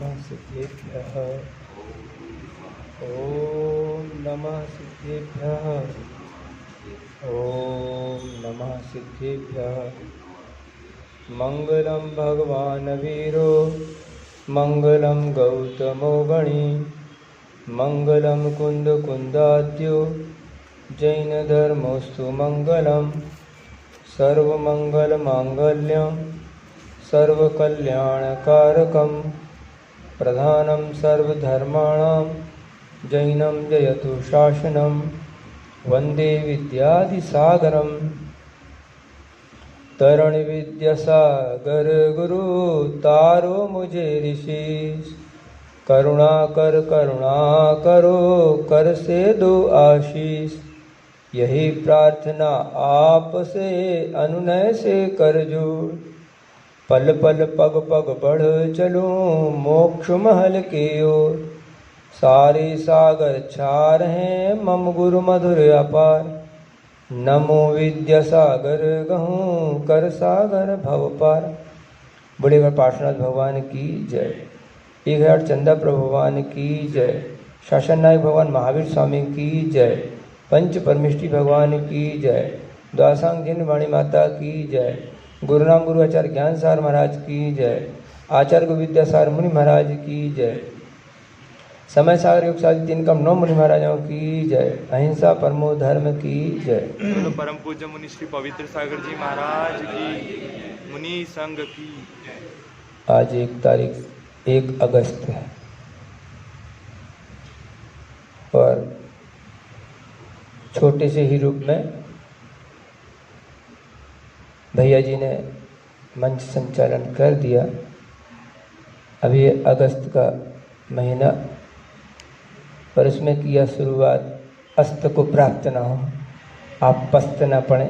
नमः सिद्धेभ्यः। ॐ नमः सिद्धेभ्यः। ॐ नमः सिद्धेभ्यः। मङ्गलं भगवान् वीरो मङ्गलं गौतमो गणी मङ्गलं कुन्दकुन्दाद्यो जैनधर्मोऽस्तु मङ्गलं सर्वमङ्गलमाङ्गल्यं सर्वकल्याणकारकं प्रधानं सर्वधर्माणां जैनं जयतु शासनं वन्दे विद्यादिसागरं तरण विद्यासागर गुरु तारो मुझे ऋषिश करुणा कर कर से दो आशीष यही प्रार्थना आपसे अनुनय से कर जोड़ पल पल पग पग बढ़ चलूं मोक्ष महल की ओर सारे सागर छार हैं मम गुरु मधुर अपार नमो विद्यासागर गहूँ कर सागर भव पार। बड़ेगढ़ पार्श्वनाथ भगवान की जय। 1000 चंदा प्रभु भगवान की जय। शासन नायक भगवान महावीर स्वामी की जय। पंच परमेष्टि भगवान की जय। द्वासांग जिन वाणी माता की जय। गुरुनाम गुरु आचार्य ज्ञान सार महाराज की जय। आचार्य गुरु विद्यासार मुनि महाराज की जय। समय सागर योग साधि 3 कम 9 मुनि महाराजों की जय। अहिंसा परमो धर्म की जय। परम पूज्य मुनि श्री पवित्र सागर जी महाराज की, मुनि संघ की। आज 1 अगस्त है और छोटे से ही रूप में भैया जी ने मंच संचालन कर दिया। अभी अगस्त का महीना और उसमें किया शुरुआत अस्त को प्राप्त ना हो, आप पस्त ना पड़े,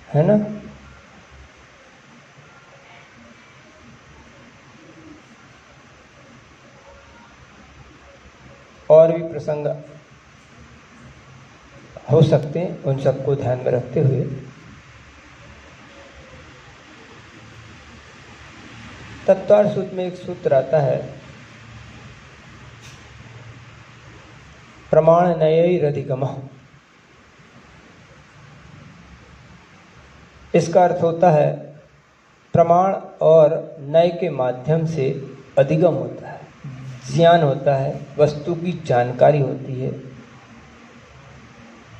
है ना। और भी प्रसंग हो सकते हैं, उन सबको ध्यान में रखते हुए तत्वार सूत्र में एक सूत्र आता है, प्रमाण नयैरधिगमः। इसका अर्थ होता है प्रमाण और नय के माध्यम से अधिगम होता है, ज्ञान होता है, वस्तु की जानकारी होती है।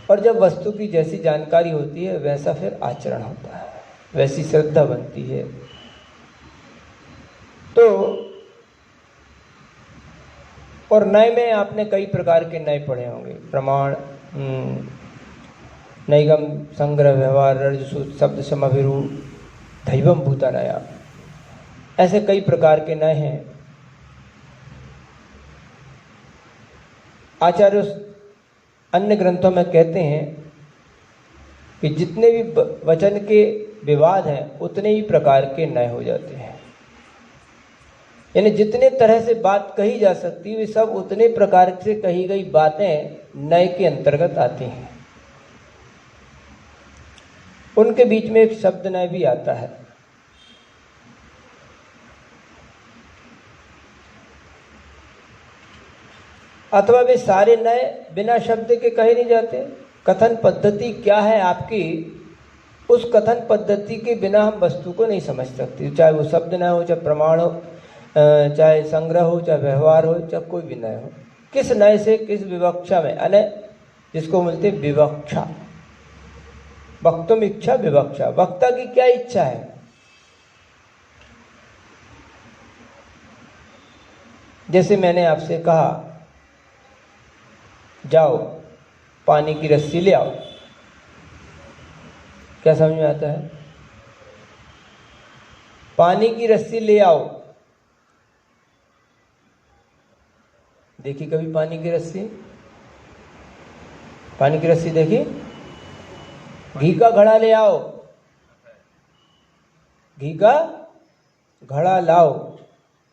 और जब वस्तु की जैसी जानकारी होती है वैसा फिर आचरण होता है, वैसी श्रद्धा बनती है। तो और नय में आपने कई प्रकार के नय पढ़े होंगे, प्रमाण, नैगम, संग्रह, व्यवहार, रजसूत्र, शब्द, समाभिरू, दैवम भूतानया, ऐसे कई प्रकार के नय हैं। आचार्य अन्य ग्रंथों में कहते हैं कि जितने भी वचन के विवाद हैं उतने ही प्रकार के नय हो जाते हैं। यानी जितने तरह से बात कही जा सकती है वे सब उतने प्रकार से कही गई बातें नय के अंतर्गत आती हैं। उनके बीच में एक शब्द नय भी आता है। अथवा वे सारे नय बिना शब्द के कहे नहीं जाते। कथन पद्धति क्या है आपकी, उस कथन पद्धति के बिना हम वस्तु को नहीं समझ सकते, चाहे वो शब्द नय हो, चाहे प्रमाण हो, चाहे संग्रह हो, चाहे व्यवहार हो, चाहे कोई भी नय हो। किस नय से किस विवक्षा में, अने जिसको बोलते विवक्षा, वक्तुम इच्छा विवक्षा, वक्ता की क्या इच्छा है। जैसे मैंने आपसे कहा जाओ पानी की रस्सी ले आओ, क्या समझ में आता है? पानी की रस्सी ले आओ। देखी कभी पानी की रस्सी? पानी की रस्सी देखी? घी का घड़ा ले आओ, घी का घड़ा लाओ।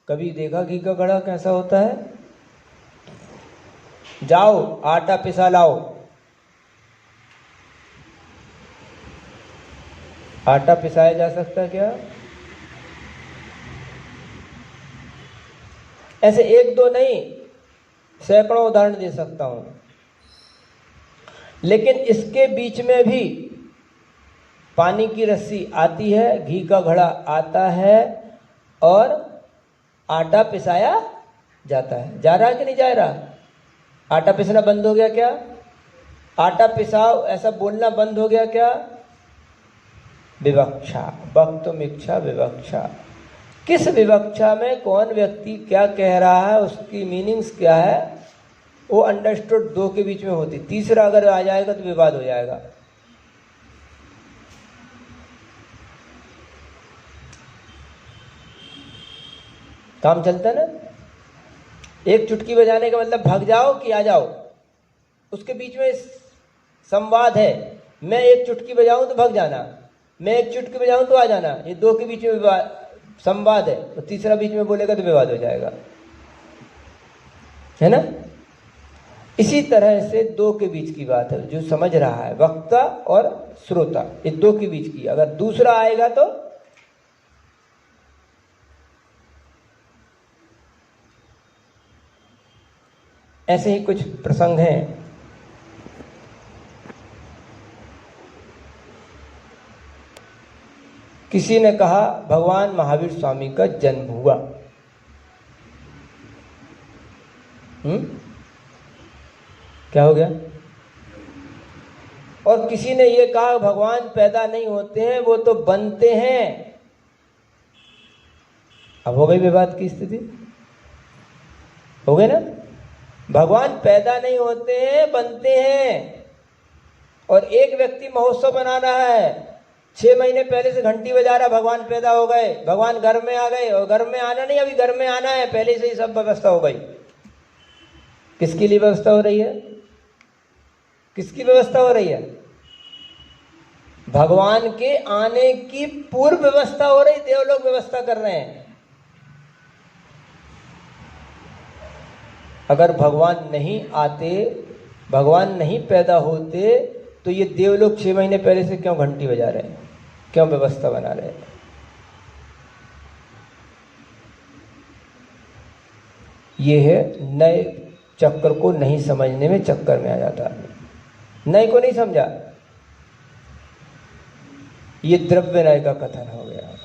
कभी देखा घी का घड़ा कैसा होता है? जाओ आटा पिसा लाओ। आटा पिसाया जा सकता है क्या? ऐसे एक दो नहीं, सैकड़ों उदाहरण दे सकता हूं। लेकिन इसके बीच में भी पानी की रस्सी आती है, घी का घड़ा आता है और आटा पिसाया जाता है। जा रहा है कि नहीं जा रहा? आटा पिसना बंद हो गया क्या? आटा पिसाओ ऐसा बोलना बंद हो गया क्या? विवक्षा, वक्तुम इच्छा विवक्षा। किस विवक्षा में कौन व्यक्ति क्या कह रहा है, उसकी मीनिंग्स क्या है, वो अंडरस्टूड दो के बीच में होती। तीसरा अगर आ जाएगा तो विवाद हो जाएगा। काम चलता ना। एक चुटकी बजाने का मतलब भाग जाओ कि आ जाओ, उसके बीच में संवाद है। मैं एक चुटकी बजाऊं तो भाग जाना, मैं एक चुटकी बजाऊं तो आ जाना, ये दो के बीच में संवाद है। तो तीसरा बीच में बोलेगा तो विवाद हो जाएगा, है ना। इसी तरह से दो के बीच की बात है, जो समझ रहा है, वक्ता और श्रोता, ये दो के बीच की। अगर दूसरा आएगा तो ऐसे ही कुछ प्रसंग हैं। किसी ने कहा भगवान महावीर स्वामी का जन्म हुआ। क्या हो गया? और किसी ने ये कहा भगवान पैदा नहीं होते हैं, वो तो बनते हैं। अब हो गई विवाद की स्थिति, हो गए ना। भगवान पैदा नहीं होते हैं, बनते हैं। और एक व्यक्ति महोत्सव मना रहा है, 6 महीने पहले से घंटी बजा रहा, भगवान पैदा हो गए, भगवान घर में आ गए। और घर में आना नहीं, अभी घर में आना है, पहले से ही सब व्यवस्था हो गई। किसके लिए व्यवस्था हो रही है? किसकी व्यवस्था हो रही है? भगवान के आने की पूर्व व्यवस्था हो रही, देवलोग व्यवस्था कर रहे हैं। अगर भगवान नहीं आते, भगवान नहीं पैदा होते, तो ये देवलोग 6 महीने पहले से क्यों घंटी बजा रहे हैं, क्यों व्यवस्था बना रहे हैं? ये है नए चक्कर को नहीं समझने में चक्कर में आ जाता है। नए को नहीं समझा, ये द्रव्य नय का कथन हो गया।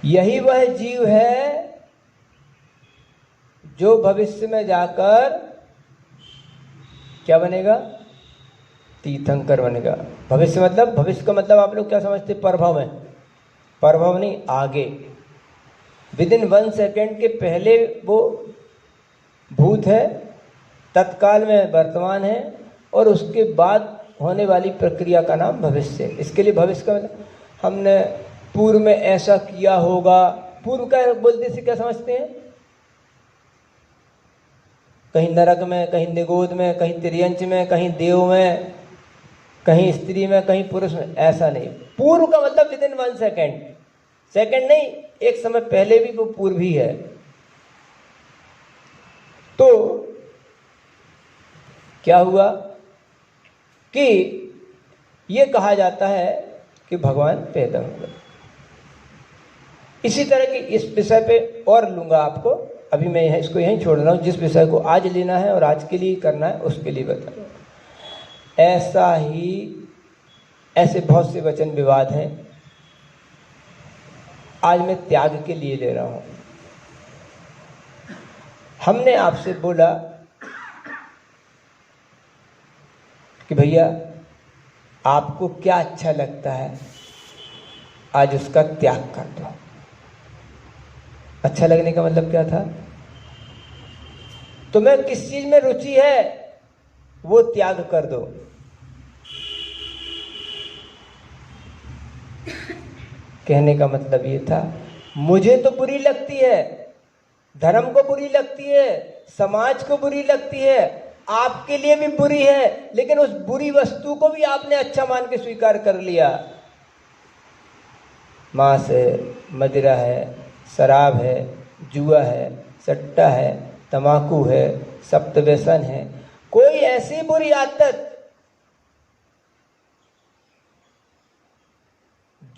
यही वह जीव है जो भविष्य में जाकर क्या बनेगा? तीर्थंकर बनेगा। भविष्य मतलब, भविष्य का मतलब आप लोग क्या समझते? परभव में, परभव नहीं, आगे। विदिन 1 सेकेंड के पहले वो भूत है, तत्काल में वर्तमान है, और उसके बाद होने वाली प्रक्रिया का नाम भविष्य। इसके लिए भविष्य का मतलब हमने पूर्व में ऐसा किया होगा। पूर्व का बोलते से क्या समझते हैं? कहीं नरक में, कहीं निगोद में, कहीं तिर्यंच में, कहीं देव में, कहीं स्त्री में, कहीं पुरुष में। ऐसा नहीं। पूर्व का मतलब विदिन 1 सेकेंड, सेकेंड नहीं, एक समय पहले भी वो पूर्व ही है। तो क्या हुआ कि ये कहा जाता है कि भगवान पैदा हो गए। इसी तरह की इस विषय पे और लूंगा आपको, अभी मैं इसको यहीं छोड़ रहा हूँ। जिस विषय को आज लेना है और आज के लिए करना है, उसके लिए बता रहा हूँ। ऐसा ही, ऐसे बहुत से वचन विवाद हैं। आज मैं त्याग के लिए ले रहा हूँ। हमने आपसे बोला कि भैया आपको क्या अच्छा लगता है, आज उसका त्याग कर दो। अच्छा लगने का मतलब क्या था? तुम्हें किस चीज में रुचि है, वो त्याग कर दो। कहने का मतलब ये था, मुझे तो बुरी लगती है, धर्म को बुरी लगती है, समाज को बुरी लगती है, आपके लिए भी बुरी है, लेकिन उस बुरी वस्तु को भी आपने अच्छा मान के स्वीकार कर लिया। मांस है, मदिरा है, शराब है, जुआ है, सट्टा है, तमाकू है, सप्तव्यसन है, कोई ऐसी बुरी आदत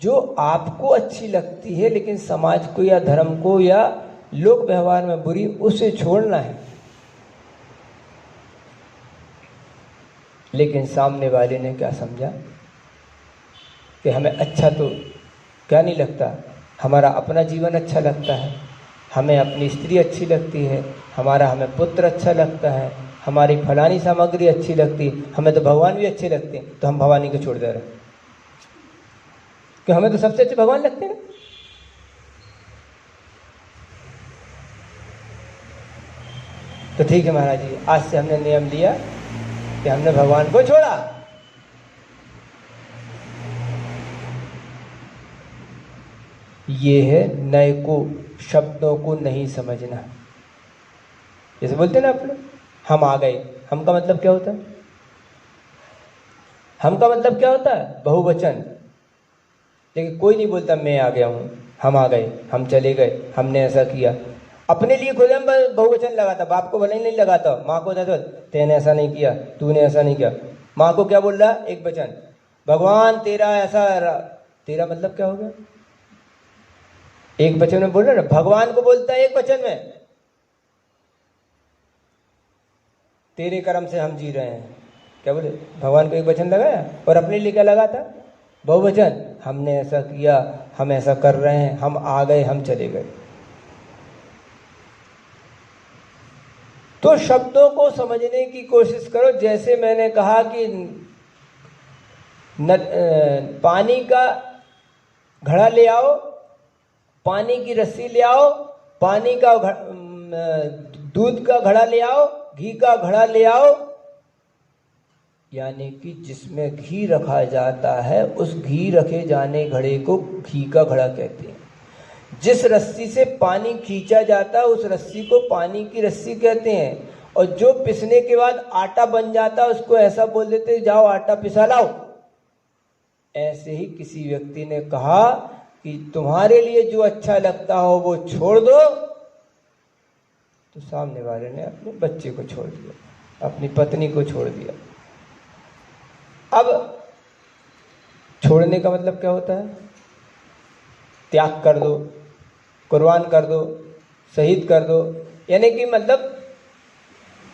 जो आपको अच्छी लगती है लेकिन समाज को या धर्म को या लोक व्यवहार में बुरी, उसे छोड़ना है। लेकिन सामने वाले ने क्या समझा कि हमें अच्छा तो क्या नहीं लगता, हमारा अपना जीवन अच्छा लगता है, हमें अपनी स्त्री अच्छी लगती है, हमें पुत्र अच्छा लगता है, हमारी फलानी सामग्री अच्छी लगती है, हमें तो भगवान भी अच्छे लगते हैं, तो हम भवानी को छोड़ दे रहे हैं कि हमें तो सबसे अच्छे भगवान लगते हैं। तो ठीक है महाराज जी, आज से हमने नियम लिया कि हमने भगवान को छोड़ा। ये है नए को, शब्दों को नहीं समझना। जैसे बोलते हैं ना आप लोग, हम आ गए, हम का मतलब क्या होता है? हम का मतलब क्या होता है? बहुवचन। लेकिन कोई नहीं बोलता मैं आ गया हूं, हम आ गए, हम चले गए, हमने ऐसा किया। अपने लिए खुद हम बहुवचन लगाता, बाप को भले ही नहीं लगाता, माँ को तो तेने ऐसा नहीं किया, तूने ऐसा नहीं किया। माँ को क्या बोल रहा? एक वचन, भगवान तेरा ऐसा, तेरा मतलब क्या हो गया? एक वचन में बोल रहा ना, भगवान को बोलता है एक वचन में, तेरे कर्म से हम जी रहे हैं। क्या बोले? भगवान को एक वचन लगाया, और अपने लिए क्या लगाता? बहुवचन। हमने ऐसा किया, हम ऐसा कर रहे हैं, हम आ गए, हम चले गए। तो शब्दों को समझने की कोशिश करो। जैसे मैंने कहा कि पानी का घड़ा ले आओ, पानी की रस्सी ले आओ, पानी का दूध का घड़ा ले आओ, घी का घड़ा ले आओ, यानी कि जिसमें घी रखा जाता है उस घी रखे जाने घड़े को घी का घड़ा कहते हैं। जिस रस्सी से पानी खींचा जाता है उस रस्सी को पानी की रस्सी कहते हैं। और जो पिसने के बाद आटा बन जाता है उसको ऐसा बोल देते हैं, जाओ आटा पिसा लाओ। ऐसे ही किसी व्यक्ति ने कहा कि तुम्हारे लिए जो अच्छा लगता हो वो छोड़ दो, तो सामने वाले ने अपने बच्चे को छोड़ दिया, अपनी पत्नी को छोड़ दिया। अब छोड़ने का मतलब क्या होता है? त्याग कर दो, कुर्बान कर दो, शहीद कर दो। यानी कि मतलब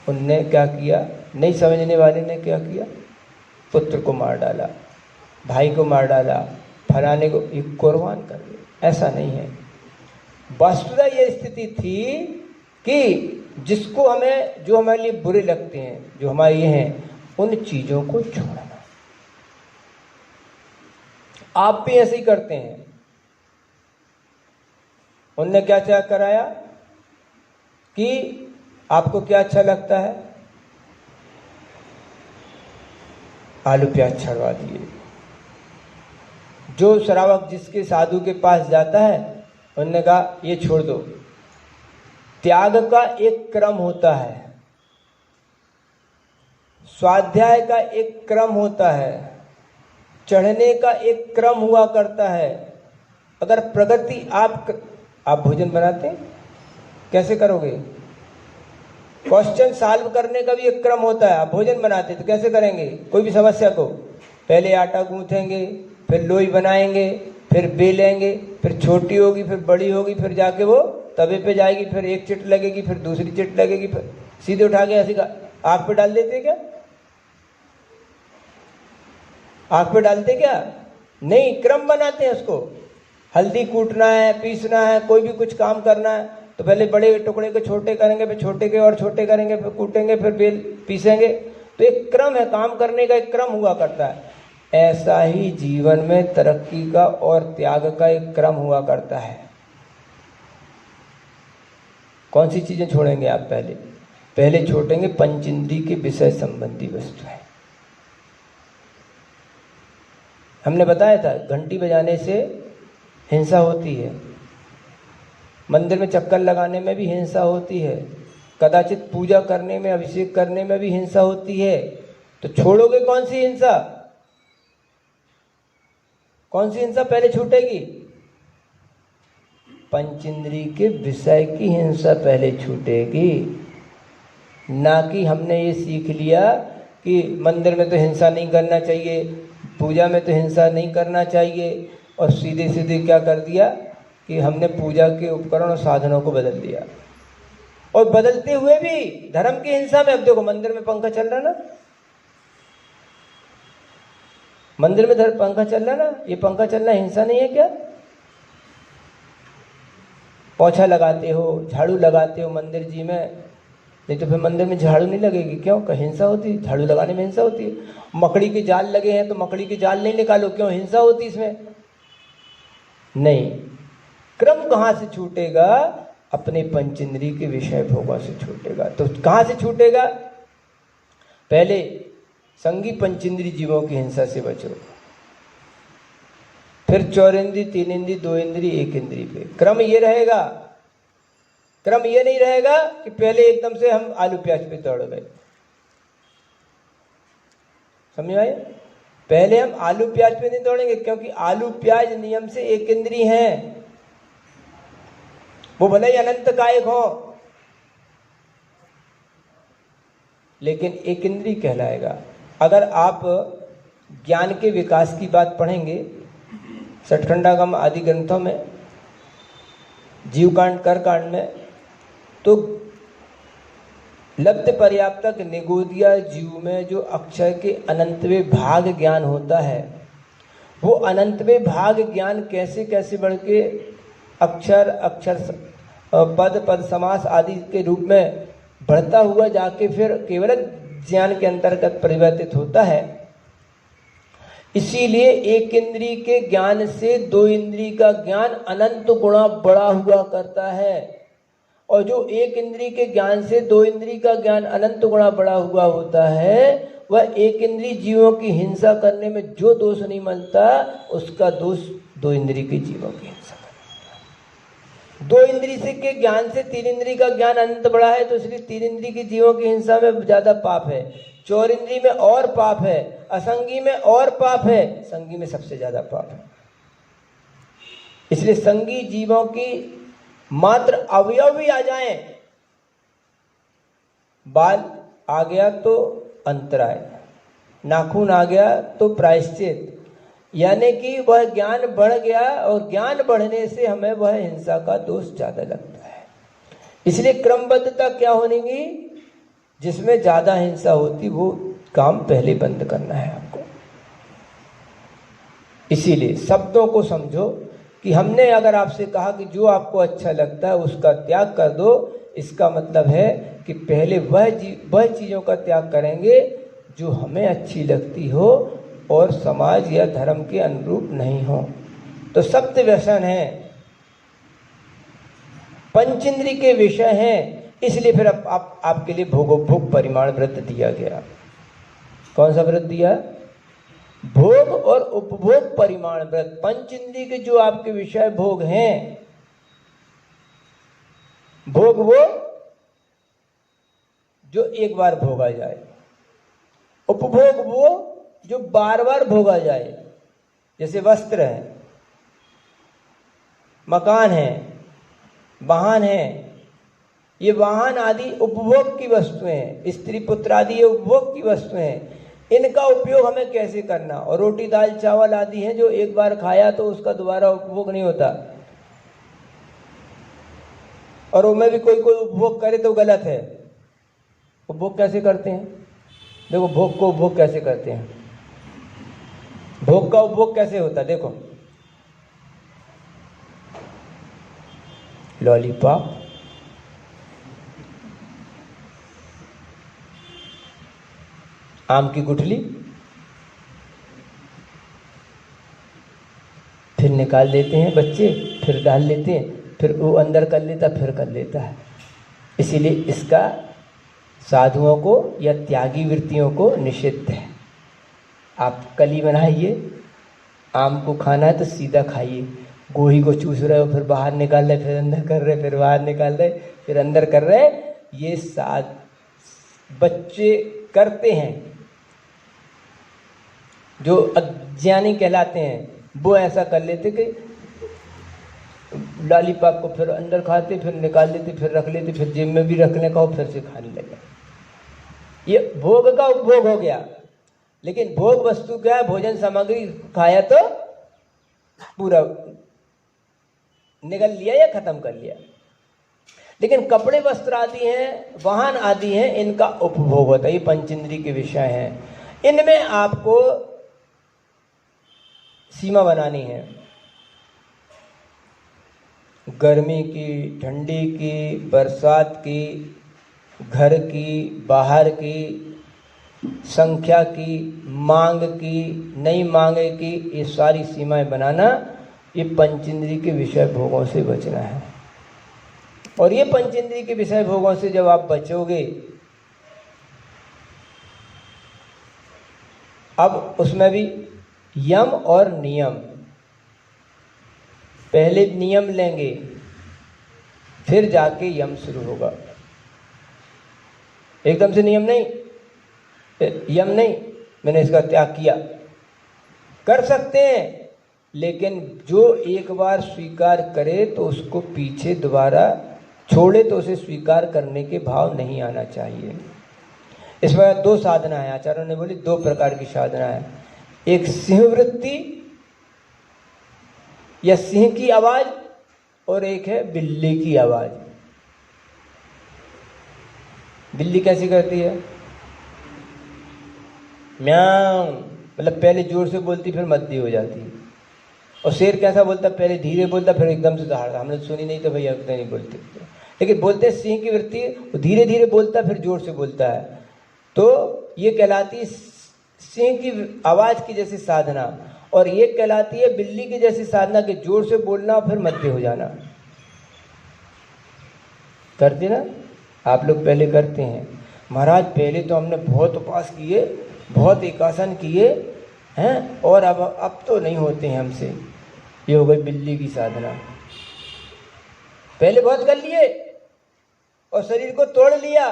उनने क्या किया, नहीं समझने वाले ने क्या किया, पुत्र को मार डाला, भाई को मार डाला, फलाने को कुर्बान कर दिया। ऐसा नहीं है। वस्तुतः ये स्थिति थी कि जिसको हमें, जो हमारे लिए बुरे लगते हैं, जो हमारे ये हैं, उन चीजों को छोड़ना। आप भी ऐसे ही करते हैं। उनने क्या क्या कराया कि आपको क्या अच्छा लगता है, आलू प्याज छड़वा दिए। जो श्रावक जिसके साधु के पास जाता है, उन्होंने कहा ये छोड़ दो। त्याग का एक क्रम होता है, स्वाध्याय का एक क्रम होता है, चढ़ने का एक क्रम हुआ करता है। अगर प्रगति आप भोजन बनाते हैं, कैसे करोगे? क्वेश्चन सॉल्व करने का भी एक क्रम होता है। आप भोजन बनाते तो कैसे करेंगे? कोई भी समस्या को पहले आटा गूंथेंगे, फिर लोई बनाएंगे, फिर बेलेंगे, फिर छोटी होगी, फिर बड़ी होगी, फिर जाके वो तवे पे जाएगी, फिर एक चिट लगेगी, फिर दूसरी चिट लगेगी, फिर सीधे उठा के ऐसे आग पे डाल देते क्या? आग पे डालते क्या? नहीं, क्रम बनाते हैं उसको। हल्दी कूटना है, पीसना है, कोई भी कुछ काम करना है तो पहले बड़े टुकड़े को छोटे करेंगे, फिर छोटे के और छोटे करेंगे, फिर कूटेंगे, फिर बेल पीसेंगे। तो एक क्रम है, काम करने का एक क्रम हुआ करता है। ऐसा ही जीवन में तरक्की का और त्याग का एक क्रम हुआ करता है। कौन सी चीजें छोड़ेंगे आप? पहले छोड़ेंगे पंचेंद्रिय के विषय संबंधी वस्तुएं। हमने बताया था घंटी बजाने से हिंसा होती है, मंदिर में चक्कर लगाने में भी हिंसा होती है, कदाचित पूजा करने में, अभिषेक करने में भी हिंसा होती है। तो छोड़ोगे कौन सी हिंसा? कौन सी हिंसा पहले छूटेगी? पंचेंद्रिय के विषय की हिंसा पहले छूटेगी। ना कि हमने ये सीख लिया कि मंदिर में तो हिंसा नहीं करना चाहिए, पूजा में तो हिंसा नहीं करना चाहिए, और सीधे सीधे क्या कर दिया कि हमने पूजा के उपकरण और साधनों को बदल दिया। और बदलते हुए भी धर्म की हिंसा में, अब देखो मंदिर में पंखा चल रहा ना, मंदिर में पंखा चल रहा ना, ये पंखा चलना हिंसा नहीं है क्या? पोछा लगाते हो, झाड़ू लगाते हो मंदिर जी में, नहीं तो फिर मंदिर में झाड़ू नहीं लगेगी क्यों? कहीं हिंसा होती है? झाड़ू लगाने में हिंसा होती है। मकड़ी के जाल लगे हैं तो मकड़ी के जाल नहीं निकालो, क्यों? हिंसा होती इसमें? नहीं। क्रम कहाँ से छूटेगा? अपने पंचेंद्रिय के विषय भोगों से छूटेगा। तो कहाँ से छूटेगा? पहले संगी पंचेंद्रिय जीवों की हिंसा से बचो, फिर चौरेंद्रिय, तीन इंद्रिय, दो इंद्रिय, एक इंद्रिय पे। क्रम ये रहेगा। क्रम ये नहीं रहेगा कि पहले एकदम से हम आलू प्याज पे दौड़ गए। समझ आए? पहले हम आलू प्याज पे नहीं दौड़ेंगे, क्योंकि आलू प्याज नियम से एक इंद्रिय हैं, वो भले ही अनंत कायक हो, लेकिन एक इंद्रिय कहलाएगा। अगर आप ज्ञान के विकास की बात पढ़ेंगे सठखंडागम आदि ग्रंथों में, जीवकांड कर्मकांड में, तो लब्ध पर्याप्तक निगोदिया जीव में जो अक्षर के अनंतवें भाग ज्ञान होता है, वो अनंतवें भाग ज्ञान कैसे कैसे बढ़ के अक्षर अक्षर पद पद समास आदि के रूप में बढ़ता हुआ जाके फिर केवल ज्ञान के अंतर्गत परिवर्तित होता है। इसीलिए एक इंद्रिय के ज्ञान से दो इंद्रिय का ज्ञान अनंत गुणा बढ़ा हुआ करता है, और जो एक इंद्रिय के ज्ञान से दो इंद्रिय का ज्ञान अनंत गुणा बढ़ा हुआ होता है, वह एक इंद्रिय जीवों की हिंसा करने में जो दोष नहीं मिलता, उसका दोष दो इंद्रिय के जीवों की हिंसा करने। दो इंद्रिय से के ज्ञान से तीन इंद्रिय का ज्ञान अनंत बढ़ा है, तो इसलिए तीन इंद्रिय के जीवों की हिंसा में ज्यादा पाप है, चौर इंद्रिय में और पाप है, असंगी में और पाप है, संगी में सबसे ज्यादा पाप है। इसलिए संगी जीवों की मात्र अवयव भी आ जाएं, बाल आ गया तो अंतराय, नाखून आ गया तो प्रायश्चित, यानी कि वह ज्ञान बढ़ गया, और ज्ञान बढ़ने से हमें वह हिंसा का दोष ज्यादा लगता है। इसलिए क्रमबद्धता क्या होगी? जिसमें ज्यादा हिंसा होती वो काम पहले बंद करना है आपको। इसीलिए शब्दों को समझो कि हमने अगर आपसे कहा कि जो आपको अच्छा लगता है उसका त्याग कर दो, इसका मतलब है कि पहले वह चीज़ों का त्याग करेंगे जो हमें अच्छी लगती हो और समाज या धर्म के अनुरूप नहीं हो। तो सप्त व्यसन है, पंचेंद्रिय के विषय हैं, इसलिए फिर आपके लिए भोगोपभोग परिमाण व्रत दिया गया। कौन सा व्रत दिया? भोग और उपभोग परिमाण व्रत। पंचेंद्रिय के जो आपके विषय भोग हैं, भोग वो जो एक बार भोगा जाए, उपभोग वो जो बार बार भोगा जाए। जैसे वस्त्र है, मकान है, वाहन है, ये वाहन आदि उपभोग की वस्तुएं हैं, स्त्री पुत्र आदि ये उपभोग की वस्तुएं हैं। इनका उपयोग हमें कैसे करना? और रोटी दाल चावल आदि हैं जो एक बार खाया तो उसका दोबारा उपभोग नहीं होता, और उनमें भी कोई उपभोग करे तो गलत है। उपभोग कैसे करते हैं? देखो भोग को उपभोग कैसे करते हैं, भोग का उपभोग कैसे होता है? देखो लॉलीपॉप, आम की गुठली, फिर निकाल देते हैं बच्चे, फिर डाल लेते हैं, फिर वो अंदर कर लेता, फिर कर लेता है। इसीलिए इसका साधुओं को या त्यागी वृत्तियों को निषिद्ध है। आप कली बनाइए, आम को खाना है तो सीधा खाइए, गोही को चूस रहे हो फिर बाहर निकाल रहे, फिर अंदर कर रहे, फिर बाहर निकाल रहे, फिर अंदर कर रहे, ये बच्चे करते हैं। जो अज्ञानी कहलाते हैं वो ऐसा कर लेते कि लॉलीपॉप को फिर अंदर खाते, फिर निकाल लेते, फिर रख लेते, फिर जेब में भी रखने का हो, फिर से खाने लगे। ये भोग का उपभोग हो गया। लेकिन भोग वस्तु क्या है? भोजन सामग्री खाया तो पूरा निगल लिया या खत्म कर लिया। लेकिन कपड़े वस्त्र आदि हैं, वाहन आदि हैं, इनका उपभोग होता है। ये पंचेंद्रिय के विषय हैं। इनमें आपको सीमा बनानी है, गर्मी की, ठंडी की, बरसात की, घर की, बाहर की, संख्या की, मांग की, नई मांगे की, ये सारी सीमाएं बनाना, ये पंचेंद्रिय के विषय भोगों से बचना है। और ये पंचेंद्रिय के विषय भोगों से जब आप बचोगे, अब उसमें भी यम और नियम। पहले नियम लेंगे, फिर जाके यम शुरू होगा। एकदम से नियम नहीं, यम नहीं, मैंने इसका त्याग किया, कर सकते हैं, लेकिन जो एक बार स्वीकार करे तो उसको पीछे दोबारा छोड़े तो उसे स्वीकार करने के भाव नहीं आना चाहिए। इसमें दो साधना है, आचार्यों ने बोली दो प्रकार की साधना है। एक सिंह वृत्ति या सिंह की आवाज, और एक है बिल्ली की आवाज। बिल्ली कैसी करती है? म्याऊं, मतलब पहले जोर से बोलती फिर मद्दी हो जाती। और शेर कैसा बोलता? पहले धीरे बोलता फिर एकदम से दहाड़ता। हमने सुनी नहीं तो भैया नहीं बोलते, लेकिन बोलते सिंह की वृत्ति, वो धीरे धीरे बोलता फिर जोर से बोलता है। तो ये कहलाती सिंह की आवाज की जैसी साधना, और ये कहलाती है बिल्ली की जैसी साधना के जोर से बोलना फिर मध्य हो जाना। करते ना आप लोग? पहले करते हैं महाराज, पहले तो हमने बहुत उपास किए, बहुत एकासन किए हैं, और अब तो नहीं होते हैं हमसे। ये हो गई बिल्ली की साधना। पहले बहुत कर लिए और शरीर को तोड़ लिया।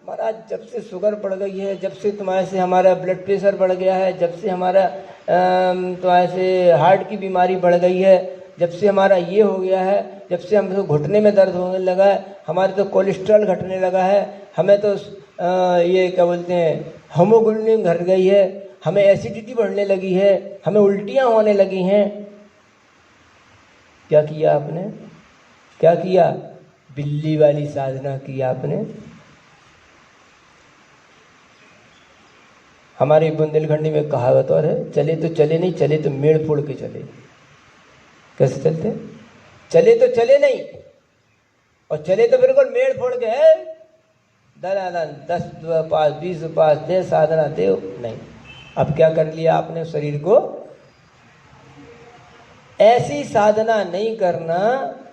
महाराज जब से शुगर बढ़ गई है, जब से तुम्हारे से हमारा ब्लड प्रेशर बढ़ गया है, जब से हमारा तुम्हारे से हार्ट की बीमारी बढ़ गई है, जब से हमारा ये हो गया है, जब से हमको घुटने में दर्द होने लगा है, हमारे तो कोलेस्ट्रॉल घटने लगा है, हमें तो ये क्या बोलते हैं हीमोग्लोबिन घट गई है, हमें एसिडिटी बढ़ने लगी है, हमें उल्टियाँ होने लगी हैं। क्या किया आपने? क्या किया? बिल्ली वाली साधना की आपने। हमारे बुंदेलखंडी में कहावत और है, चले तो चले नहीं, चले तो मेड़ फोड़ के चले। कैसे चलते? चले तो चले नहीं, और चले तो बिल्कुल मेड़ फोड़ के है, दनादन 10 उपास 20 उपास दे, साधना दे नहीं। अब क्या कर लिया आपने? शरीर को ऐसी साधना नहीं करना,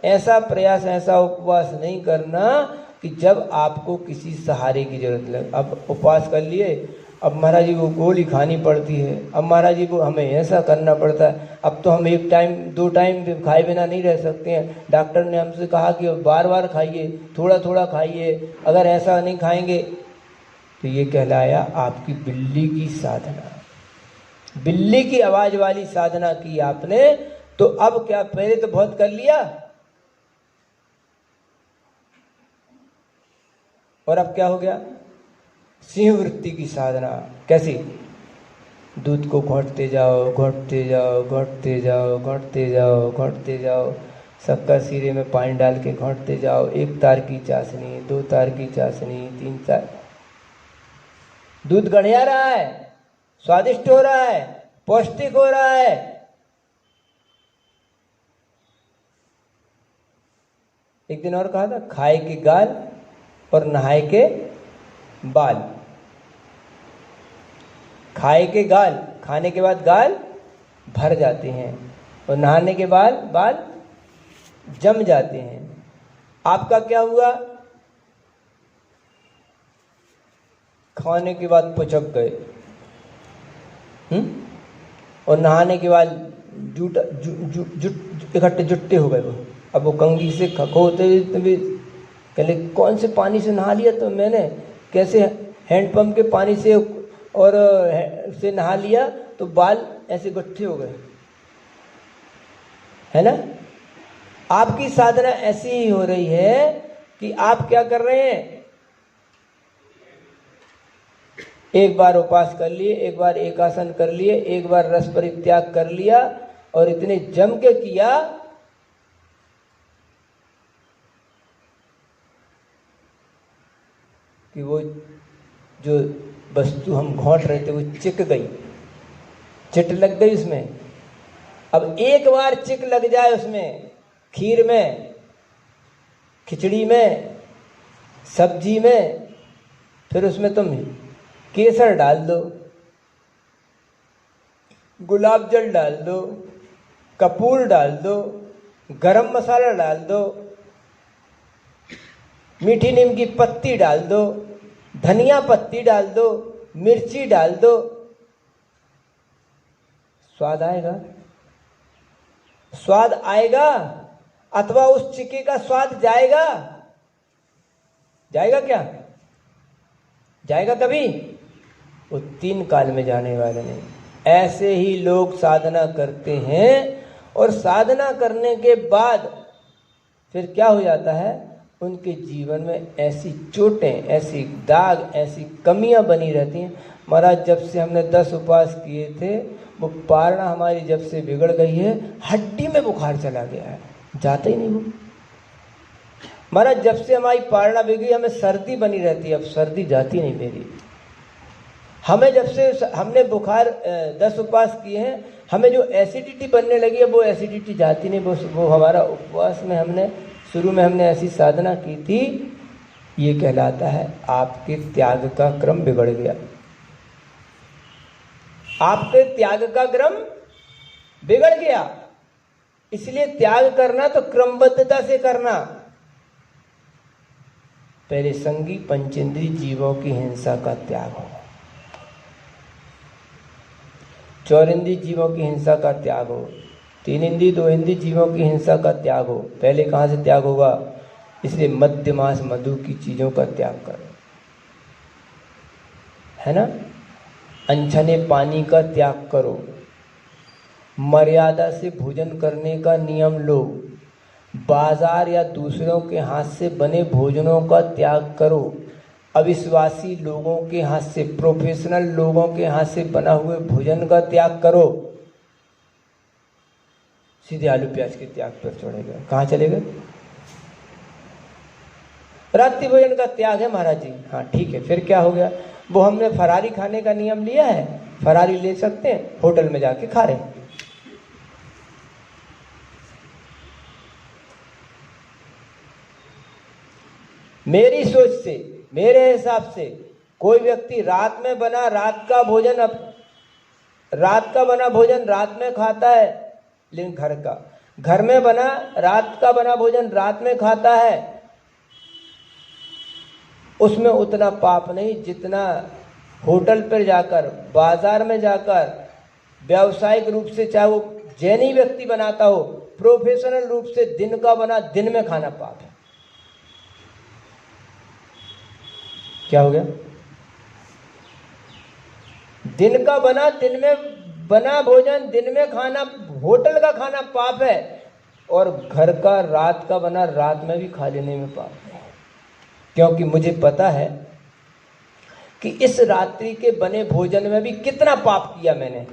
ऐसा प्रयास, ऐसा उपवास नहीं करना कि जब आपको किसी सहारे की जरूरत लगे। अब उपवास कर लिए, अब महाराज जी वो गोली खानी पड़ती है, अब महाराज जी को हमें ऐसा करना पड़ता है, अब तो हम एक टाइम 2 टाइम खाए बिना नहीं रह सकते हैं। डॉक्टर ने हमसे कहा कि बार बार खाइए, थोड़ा थोड़ा खाइए, अगर ऐसा नहीं खाएंगे तो ये कहलाया आपकी बिल्ली की साधना। बिल्ली की आवाज वाली साधना की आपने। तो अब क्या, पहले तो बहुत कर लिया, और अब क्या हो गया? सिंह वृत्ति की साधना। कैसी? दूध को घोटते जाओ, घोटते जाओ, घोटते जाओ, घोटते जाओ, घोटते जाओ, शक्कर सीरे में पानी डाल के घोटते जाओ। 1 तार की चाशनी, 2 तार की चाशनी, 3 तार। दूध गढ़िया रहा है, स्वादिष्ट हो रहा है, पौष्टिक हो रहा है। एक दिन और कहा था, खाए के गाल और नहाए के बाल। खाए के गाल, खाने के बाद गाल भर जाते हैं, और नहाने के बाद बाल जम जाते हैं। आपका क्या हुआ? खाने के बाद पुचक गए, और नहाने के बाद इकट्ठे जुट्टे हो गए वो। अब वो कंघी से खखोते हुए कहले, कौन से पानी से नहा लिया तो मैंने? कैसे? हैंडपंप के पानी से और से नहा लिया तो बाल ऐसे गट्ठे हो गए, है ना? आपकी साधना ऐसी ही हो रही है कि आप क्या कर रहे हैं? एक बार उपास कर लिए, एक बार एकासन कर लिए, एक बार रस परित्याग कर लिया, और इतने जम के किया कि वो जो वस्तु हम घोंट रहे थे वो चिक गई, चिट लग गई उसमें। अब एक बार चिक लग जाए उसमें, खीर में, खिचड़ी में, सब्जी में, फिर उसमें तुम केसर डाल दो, गुलाब जल डाल दो, कपूर डाल दो, गरम मसाला डाल दो, मीठी नीम की पत्ती डाल दो, धनिया पत्ती डाल दो, मिर्ची डाल दो, स्वाद आएगा? स्वाद आएगा अथवा उस चिक्की का स्वाद जाएगा? जाएगा क्या? जाएगा कभी? वो 3 काल में जाने वाले नहीं। ऐसे ही लोग साधना करते हैं और साधना करने के बाद फिर क्या हो जाता है, उनके जीवन में ऐसी चोटें, ऐसी दाग, ऐसी कमियां बनी रहती हैं। महाराज जब से हमने 10 उपवास किए थे, वो पारणा हमारी जब से बिगड़ गई है, हड्डी में बुखार चला गया है, जाता ही नहीं वो। महाराज जब से हमारी पारणा बिगड़ी, हमें सर्दी बनी रहती है, अब सर्दी जाती नहीं मेरी। हमें जब से हमने बुखार 10 उपवास किए हैं, हमें जो एसिडिटी बनने लगी है वो एसिडिटी जाती नहीं। वो हमारा उपवास में हमने शुरू में हमने ऐसी साधना की थी, ये कहलाता है आपके त्याग का क्रम बिगड़ गया। आपके त्याग का क्रम बिगड़ गया, इसलिए त्याग करना तो क्रमबद्धता से करना। पहले संगी पंचेंद्री जीवों की हिंसा का त्याग हो, 4 इंद्रिय जीवों की हिंसा का त्याग हो, 3 इंद्रिय 2 इंद्रिय जीवों की हिंसा का त्याग हो। पहले कहाँ से त्याग होगा? इसलिए मद्य मांस मधु की चीज़ों का त्याग करो, है ना। अनछने पानी का त्याग करो, मर्यादा से भोजन करने का नियम लो, बाजार या दूसरों के हाथ से बने भोजनों का त्याग करो, अविश्वासी लोगों के हाथ से, प्रोफेशनल लोगों के हाथ से बना हुए भोजन का त्याग करो। सीधे आलू प्याज के त्याग पर चढ़े गए, कहाँ चले गए? रात्रि भोजन का त्याग है महाराज जी। हाँ ठीक है, फिर क्या हो गया? वो हमने फरारी खाने का नियम लिया है, फरारी ले सकते हैं, होटल में जाके खा रहे हैं। मेरी सोच से, मेरे हिसाब से, कोई व्यक्ति रात में बना रात का बना भोजन रात में खाता है, लेकिन घर में बना रात का बना भोजन रात में खाता है, उसमें उतना पाप नहीं जितना होटल पर जाकर, बाजार में जाकर, व्यावसायिक रूप से, चाहे वो जैनी व्यक्ति बनाता हो, प्रोफेशनल रूप से दिन का बना दिन में खाना पाप है। क्या हो गया? दिन का बना दिन में बना भोजन दिन में खाना, होटल का खाना पाप है, और घर का रात का बना रात में भी खा लेने में पाप है। क्योंकि मुझे पता है कि इस रात्रि के बने भोजन में भी कितना पाप किया मैंने।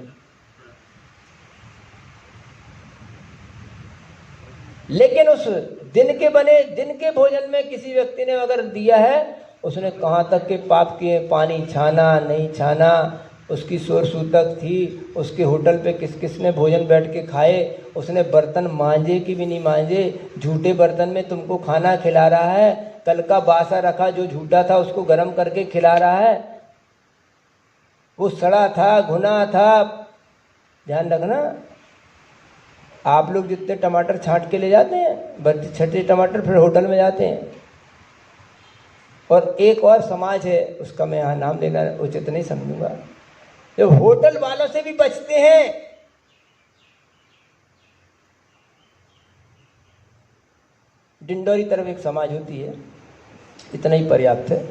लेकिन उस दिन के भोजन में किसी व्यक्ति ने अगर दिया है, उसने कहाँ तक के पाप किए, पानी छाना नहीं छाना, उसकी शोर सूतक थी, उसके होटल पे किस किस ने भोजन बैठ के खाए, उसने बर्तन मांजे कि भी नहीं मांजे, झूठे बर्तन में तुमको खाना खिला रहा है, कल का बासा रखा जो झूठा था उसको गर्म करके खिला रहा है, वो सड़ा था, घुना था। ध्यान रखना, आप लोग जितने टमाटर छांट के ले जाते हैं, छठे टमाटर, फिर होटल में जाते हैं। और एक और समाज है, उसका मैं यहाँ नाम लेना उचित नहीं समझूंगा, जो होटल वालों से भी बचते हैं। डिंडोरी तरफ एक समाज होती है, इतना ही पर्याप्त है।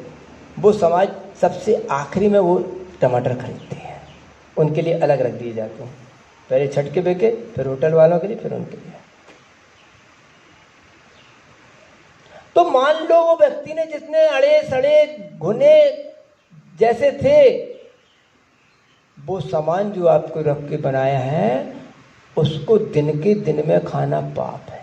वो समाज सबसे आखिरी में वो टमाटर खरीदते हैं, उनके लिए अलग रख दिए जाते हैं, पहले छठ के बेके, फिर होटल वालों के लिए, फिर उनके लिए। तो मान लो वो व्यक्ति ने, जिसने अड़े सड़े घुने जैसे थे, वो सामान जो आपको रख के बनाया है, उसको दिन के दिन में खाना पाप है।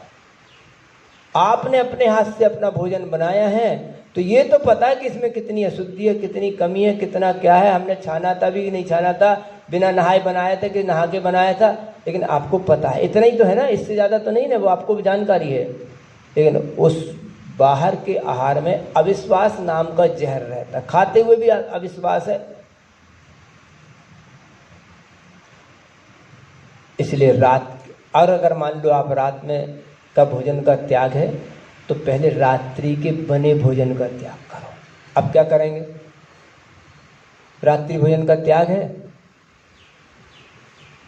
आपने अपने हाथ से अपना भोजन बनाया है तो ये तो पता है कि इसमें कितनी अशुद्धि है, कितनी कमी है, कितना क्या है। हमने छाना था भी नहीं छाना था, बिना नहाए बनाया था कि नहा के बनाया था, लेकिन आपको पता है, इतना ही तो है ना, इससे ज़्यादा तो नहीं ना, वो आपको भी जानकारी है। लेकिन उस बाहर के आहार में अविश्वास नाम का जहर रहता, खाते हुए भी अविश्वास है। इसलिए रात, और अगर मान लो आप रात में का भोजन का त्याग है तो पहले रात्रि के बने भोजन का त्याग करो। अब क्या करेंगे? रात्रि भोजन का त्याग है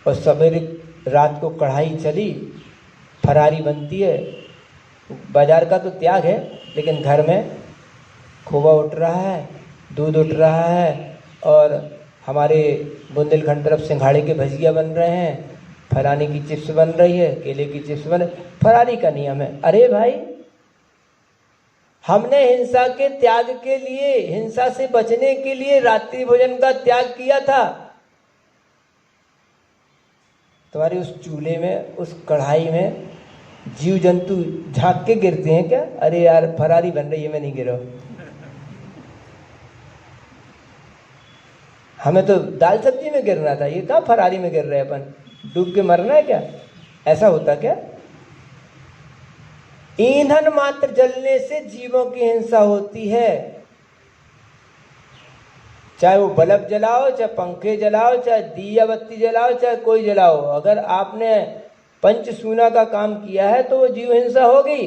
और सवेरे रात को कढ़ाई चली, फरारी बनती है। बाजार का तो त्याग है, लेकिन घर में खोवा उठ रहा है, दूध उठ रहा है, और हमारे बुंदेलखंड तरफ सिंघाड़े के भजिया बन रहे हैं, फलाने की चिप्स बन रही है, केले की चिप्स बन, फरारी का नियम है। अरे भाई, हमने हिंसा के त्याग के लिए, हिंसा से बचने के लिए रात्रि भोजन का त्याग किया था। तुम्हारे उस चूल्हे में, उस कढ़ाई में जीव जंतु झांक के गिरते हैं क्या? अरे यार फरारी बन रही है, मैं नहीं गिरा। हमें तो दाल सब्जी में गिरना था, ये कहाँ फरारी में गिर रहे अपन? डूब के मरना है क्या? ऐसा होता क्या? ईंधन मात्र जलने से जीवों की हिंसा होती है। चाहे वो बल्ब जलाओ, चाहे पंखे जलाओ, चाहे दिया बत्ती जलाओ, चाहे कोई जलाओ, अगर आपने पंचसूना का काम किया है तो वो जीव हिंसा होगी।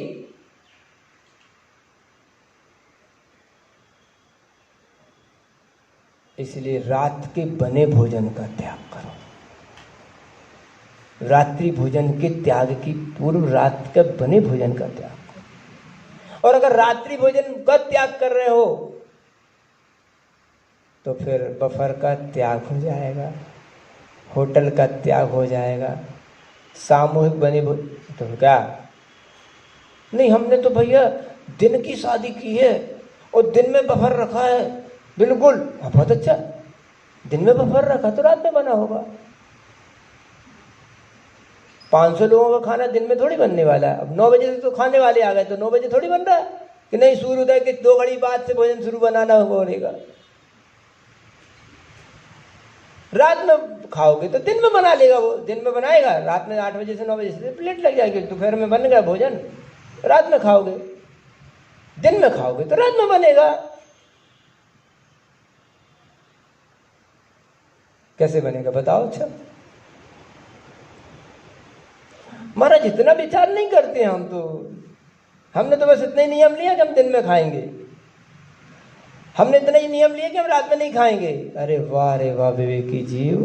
इसलिए रात के बने भोजन का त्याग करो। रात्रि भोजन के त्याग की पूर्व रात के बने भोजन का त्याग करो। और अगर रात्रि भोजन का त्याग कर रहे हो तो फिर बफर का त्याग हो जाएगा, होटल का त्याग हो जाएगा, सामूहिक बने तो क्या नहीं, हमने तो भैया दिन की शादी की है और दिन में बफर रखा है। बिल्कुल, बहुत अच्छा, दिन में बफर रखा तो रात में बना होगा। 500 लोगों का खाना दिन में थोड़ी बनने वाला है। अब 9 बजे से तो खाने वाले आ गए तो 9 बजे थोड़ी बन रहा है कि नहीं, सूर्योदय के 2 घड़ी बाद से भोजन शुरू बनाना होगा। रात में खाओगे तो दिन में बना लेगा, वो दिन में बनाएगा, रात में 8 बजे से 9 बजे से प्लेट लग जाएगी, दोपहर में बन गया भोजन, रात में खाओगे। दिन में खाओगे तो रात में बनेगा। कैसे बनेगा बताओ? अच्छा महाराज, इतना विचार नहीं करते हैं हम तो। हमने तो बस इतना ही नियम लिया कि हम दिन में खाएंगे, हमने इतना ही नियम लिया कि हम रात में नहीं खाएंगे। अरे वाह रे वाह विवेकी जीव,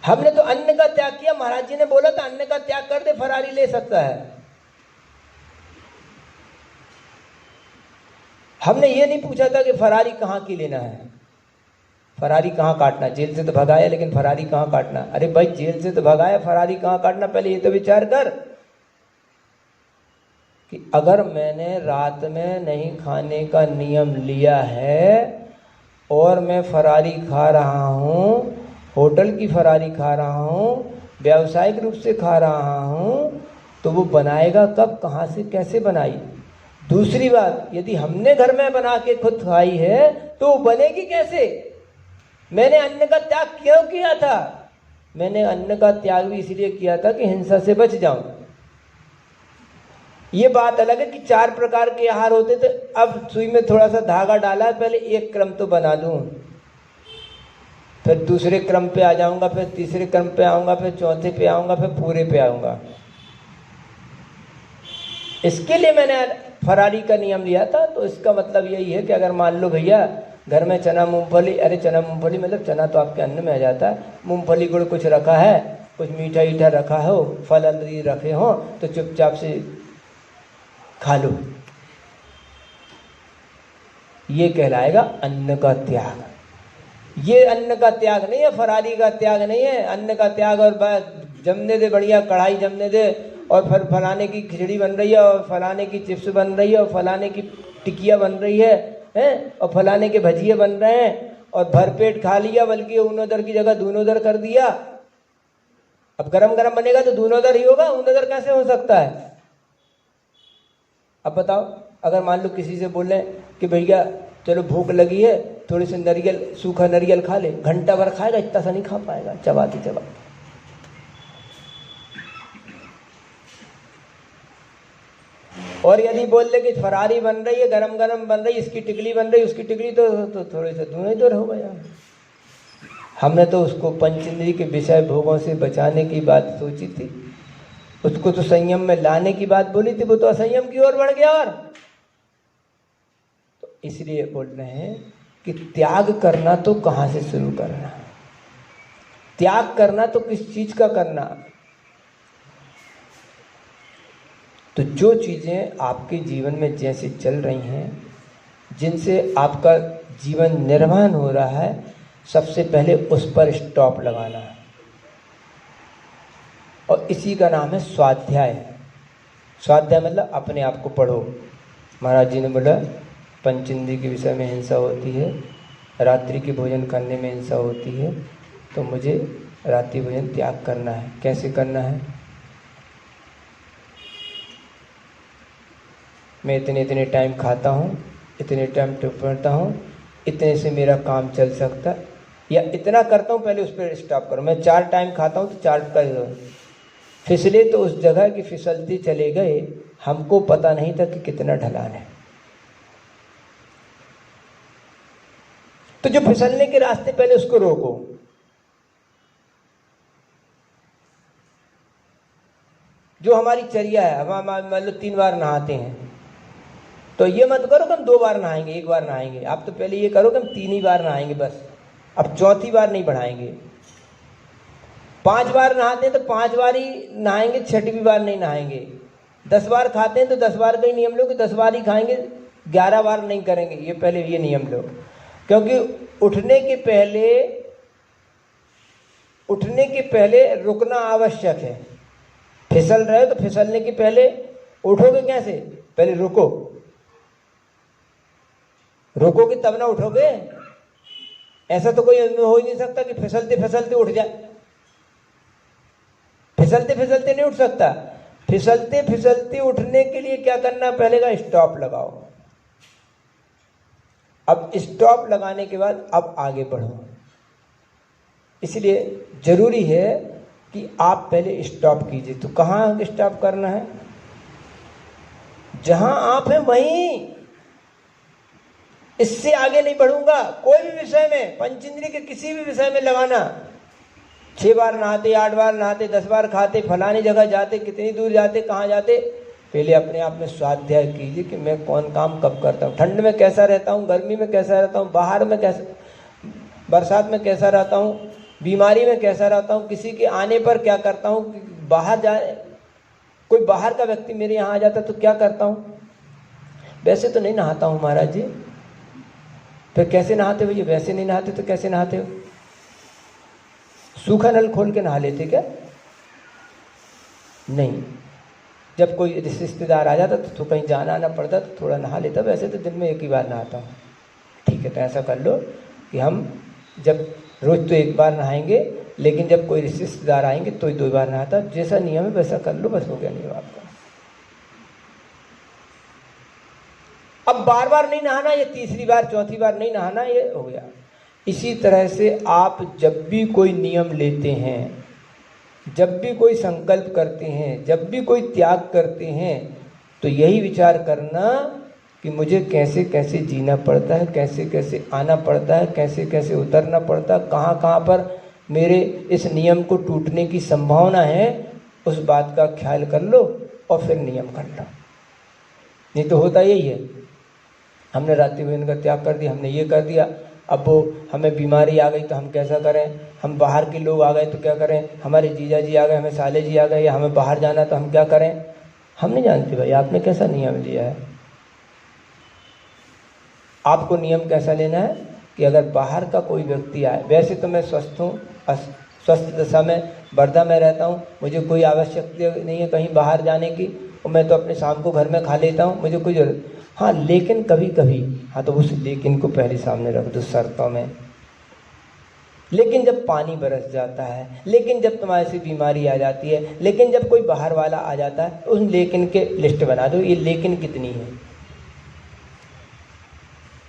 हमने तो अन्न का त्याग किया। महाराज जी ने बोला था अन्न का त्याग कर दे, फरारी ले सकता है। हमने ये नहीं पूछा था कि फरारी कहाँ की लेना है, फरारी कहाँ काटना। जेल से तो भगाया, लेकिन फरारी कहाँ काटना? अरे भाई, जेल से तो भगाया, फरारी कहाँ काटना? पहले ये तो विचार कर कि अगर मैंने रात में नहीं खाने का नियम लिया है और मैं फरारी खा रहा हूँ, होटल की फरारी खा रहा हूँ, व्यावसायिक रूप से खा रहा हूँ, तो वो बनाएगा कब, कहाँ से, कैसे बनाई? दूसरी बात, यदि हमने घर में बना के खुद खाई है तो वो बनेगी कैसे? मैंने अन्न का त्याग क्यों किया था? मैंने अन्न का त्याग भी इसलिए किया था कि हिंसा से बच जाऊं। ये बात अलग है कि 4 प्रकार के आहार होते थे, अब सुई में थोड़ा सा धागा डाला, पहले एक क्रम तो बना लूं, फिर दूसरे क्रम पे आ जाऊंगा, फिर तीसरे क्रम पे आऊंगा, फिर चौथे पे आऊंगा, फिर पूरे पे आऊंगा। इसके लिए मैंने फरारी का नियम लिया था। तो इसका मतलब यही है कि अगर मान लो भैया घर में चना मूंगफली, अरे चना मूंगफली मतलब चना तो आपके अन्न में आ जाता है, मूंगफली गुड़ कुछ रखा है, कुछ मीठा ईठा रखा हो, फल अंदरी रखे हो, तो चुपचाप से खा लो। ये कहलाएगा अन्न का त्याग। ये अन्न का त्याग नहीं है, फरारी का त्याग नहीं है। अन्न का त्याग और जमने दे, बढ़िया कढ़ाई जमने दे, और फिर फलाने की खिचड़ी बन रही है, और फलाने की चिप्स बन रही है, और फलाने की टिकिया बन रही है, और फलाने के भजिए बन रहे हैं, और भरपेट खा लिया, बल्कि ऊनोदर की जगह दूनोदर कर दिया। अब गरम गरम बनेगा तो दूनोदर ही होगा, ऊनोदर कैसे हो सकता है? अब बताओ, अगर मान लो किसी से बोले कि भैया चलो भूख लगी है, थोड़ी सी नारियल, सूखा नारियल खा ले, घंटा भर खाएगा? इतना सा नहीं खा पाएगा, चबाते चबाते। और यदि बोल दे कि फरारी बन रही है, गरम गरम बन रही, इसकी टिकली बन रही, उसकी टिकली, तो थोड़े से दूर ही दूर हो गया। हमने तो उसको पंचेंद्रिय के विषय भोगों से बचाने की बात सोची थी, उसको तो संयम में लाने की बात बोली थी, वो तो असंयम की ओर बढ़ गया। और तो इसलिए बोल रहे हैं कि त्याग करना तो कहाँ से शुरू करना, त्याग करना तो किस चीज का करना। तो जो चीजें आपके जीवन में जैसे चल रही हैं, जिनसे आपका जीवन निर्वहन हो रहा है, सबसे पहले उस पर स्टॉप लगाना है। और इसी का नाम है स्वाध्याय। स्वाध्याय मतलब अपने आप को पढ़ो। महाराज जी ने बोला पंचेंद्रिय के विषय में हिंसा होती है, रात्रि के भोजन करने में हिंसा होती है, तो मुझे रात्रि भोजन त्याग करना है। कैसे करना है? मैं इतने टाइम खाता हूँ, इतने टाइम पढ़ता हूँ, इतने से मेरा काम चल सकता, या इतना करता हूँ, पहले उस पर स्टॉप करो। मैं 4 टाइम खाता हूँ तो 4 कर दो। फिसले तो उस जगह की फिसलती चले गए, हमको पता नहीं था कि कितना ढलान है। तो जो फिसलने के रास्ते, पहले उसको रोको। जो हमारी चर्या है, हम मतलब 3 बार नहाते हैं, तो ये मत करो कि हम 2 बार नहाएंगे, 1 बार नहाएंगे। आप तो पहले ये करो कि हम 3 ही बार नहाएंगे बस, अब 4थी बार नहीं बढ़ाएंगे। 5 बार नहाते हैं तो 5 बार ही नहाएंगे, 6वीं बार नहीं नहाएंगे। 10 बार खाते हैं तो 10 बार का ही नियम लो कि 10 बार ही खाएंगे, 11 बार नहीं करेंगे। ये पहले ये नियम लो, क्योंकि उठने के पहले रुकना आवश्यक है। फिसल रहे हो तो फिसलने के पहले उठोगे कैसे? पहले रोकोगे तब ना उठोगे। ऐसा तो कोई हो ही नहीं सकता कि फिसलते फिसलते उठ जाए। फिसलते फिसलते नहीं उठ सकता। फिसलते फिसलते उठने के लिए क्या करना? पहले का स्टॉप लगाओ। अब स्टॉप लगाने के बाद अब आगे बढ़ो। इसलिए जरूरी है कि आप पहले स्टॉप कीजिए। तो कहाँ स्टॉप करना है? जहां आप हैं वहीं, इससे आगे नहीं बढ़ूंगा। कोई भी विषय में, पंचेंद्रिय के किसी भी विषय में लगाना। 6 बार नहाते, 8 बार नहाते, 10 बार खाते, फलानी जगह जाते, कितनी दूर जाते, कहाँ जाते, पहले अपने आप में स्वाध्याय कीजिए कि मैं कौन काम कब करता हूँ। ठंड में कैसा रहता हूँ, गर्मी में कैसा रहता हूँ, बाहर में कैसा, बरसात में कैसा रहता हूँ, बीमारी में कैसा रहता हूँ, किसी के आने पर क्या करता हूँ, बाहर जाए कोई बाहर का व्यक्ति मेरे यहाँ आ जाता तो क्या करता हूँ। वैसे तो नहीं नहाता हूँ महाराज जी। फिर कैसे नहाते हो ये? वैसे नहीं नहाते तो कैसे नहाते हो? सूखा नल खोल के नहा लेते क्या? नहीं। जब कोई रिश्तेदार आ जाता तो कहीं जाना आना पड़ता तो थोड़ा नहा लेता। वैसे तो दिन में 1 ही बार नहाता हूँ। ठीक है, तो ऐसा कर लो कि हम जब रोज तो 1 बार नहाएंगे, लेकिन जब कोई रिश्तेदार आएंगे तो 2 बार नहाता। जैसा नियम है वैसा कर लो, बस हो गया नियम आपका। अब बार बार नहीं नहाना, ये 3री बार 4थी बार नहीं नहाना, ये हो गया। इसी तरह से आप जब भी कोई नियम लेते हैं, जब भी कोई संकल्प करते हैं, जब भी कोई त्याग करते हैं, तो यही विचार करना कि मुझे कैसे कैसे जीना पड़ता है, कैसे कैसे आना पड़ता है, कैसे कैसे उतरना पड़ता है, कहाँ कहाँ पर मेरे इस नियम को टूटने की संभावना है, उस बात का ख्याल कर लो और फिर नियम कर लो। नहीं तो होता यही है, हमने रात्रि भोजन का त्याग कर दिया, हमने ये कर दिया, अब वो हमें बीमारी आ गई तो हम कैसा करें, हम बाहर के लोग आ गए तो क्या करें, हमारे जीजा जी आ गए, हमें साले जी आ गए, या हमें बाहर जाना तो हम क्या करें। हम नहीं जानते भाई आपने कैसा नियम लिया है। आपको नियम कैसा लेना है कि अगर बाहर का कोई व्यक्ति आए, वैसे तो मैं स्वस्थ हूँ, स्वस्थ दशा में वर्धा में रहता हूँ, मुझे कोई आवश्यकता नहीं है कहीं बाहर जाने की, और मैं तो अपने शाम को घर में खा लेता हूँ, मुझे कोई जरूरत। हाँ लेकिन कभी कभी, हाँ तो उस लेकिन को पहले सामने रख दो शर्तों में लेकिन जब पानी बरस जाता है, लेकिन जब तुम्हारे से बीमारी आ जाती है, लेकिन जब कोई बाहर वाला आ जाता है, तो उस लेकिन के लिस्ट बना दो, ये लेकिन कितनी है,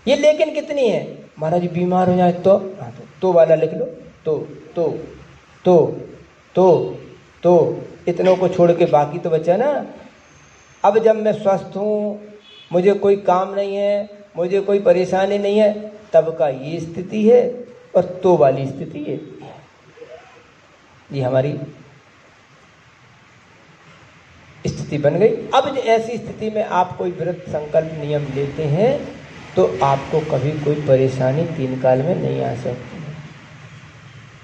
ये लेकिन कितनी है। महाराज जी बीमार हो जाए तो, हाँ तो वाला लिख लो, तो इतनों को छोड़ के बाकी तो बचा ना। अब जब मैं स्वस्थ हूँ, मुझे कोई काम नहीं है, मुझे कोई परेशानी नहीं है, तब का ये स्थिति है, और तो वाली स्थिति है। ये हमारी स्थिति बन गई। अब ऐसी स्थिति में आप कोई व्रत संकल्प नियम लेते हैं तो आपको कभी कोई परेशानी 3 काल में नहीं आ सकती।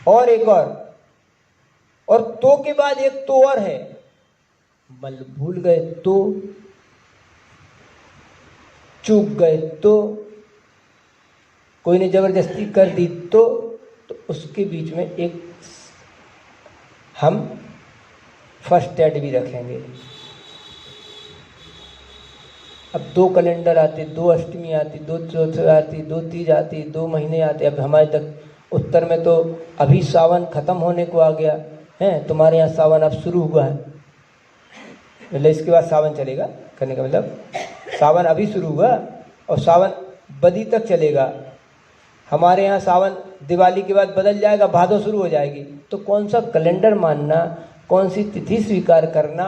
और एक और तो के बाद एक तो और है, बल भूल गए तो, चूक गए तो, कोई ने जबरदस्ती कर दी तो उसके बीच में एक हम फर्स्ट एड भी रखेंगे। अब 2 कैलेंडर आते, 2 अष्टमी आती, 2 चौथ आती, 2 तीज आती, 2 महीने आते। अब हमारे तक उत्तर में तो अभी सावन खत्म होने को आ गया है, तुम्हारे यहाँ सावन अब शुरू हुआ है, मतलब इसके बाद सावन चलेगा, करने का मतलब सावन अभी शुरू हुआ और सावन बदी तक चलेगा। हमारे यहाँ सावन दिवाली के बाद बदल जाएगा, भादो शुरू हो जाएगी। तो कौन सा कैलेंडर मानना, कौन सी तिथि स्वीकार करना,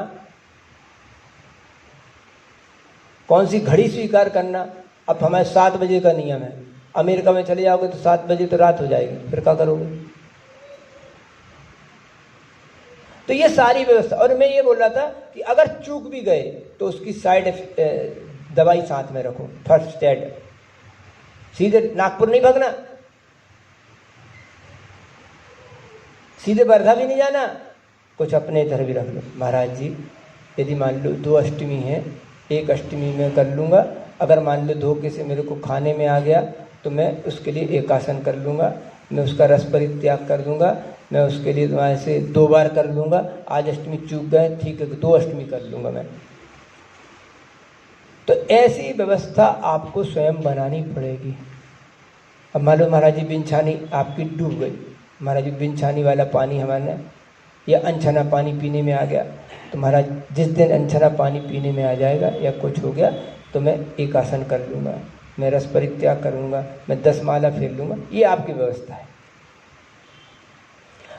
कौन सी घड़ी स्वीकार करना। अब हमारे 7 बजे का नियम है, अमेरिका में चले जाओगे तो 7 बजे तो रात हो जाएगी, फिर क्या करोगे। तो ये सारी व्यवस्था। और मैं ये बोल रहा था कि अगर चूक भी गए तो उसकी साइड दवाई साथ में रखो, फर्स्ट एड। सीधे नागपुर नहीं भागना, सीधे वर्धा भी नहीं जाना, कुछ अपने इधर भी रख लो। महाराज जी यदि मान लो 2 अष्टमी है, 1 अष्टमी में कर लूँगा, अगर मान लो धोखे से मेरे को खाने में आ गया तो मैं उसके लिए एक आसन कर लूँगा, मैं उसका रस परित्याग कर दूँगा, मैं उसके लिए तुम्हारे से 2 बार कर लूँगा। आज अष्टमी चूक गए, ठीक है, 2 अष्टमी कर लूँगा मैं। तो ऐसी व्यवस्था आपको स्वयं बनानी पड़ेगी। अब मान लो महाराज जी बिनछानी आपकी डूब गई, महाराज जी बिनछानी वाला पानी हमारे या अनछना पानी पीने में आ गया, तो महाराज जिस दिन अनछना पानी पीने में आ जाएगा या कुछ हो गया तो मैं एक आसन कर लूँगा, मैं रस परित्याग करूँगा, मैं 10 माला फेर लूँगा। ये आपकी व्यवस्था है।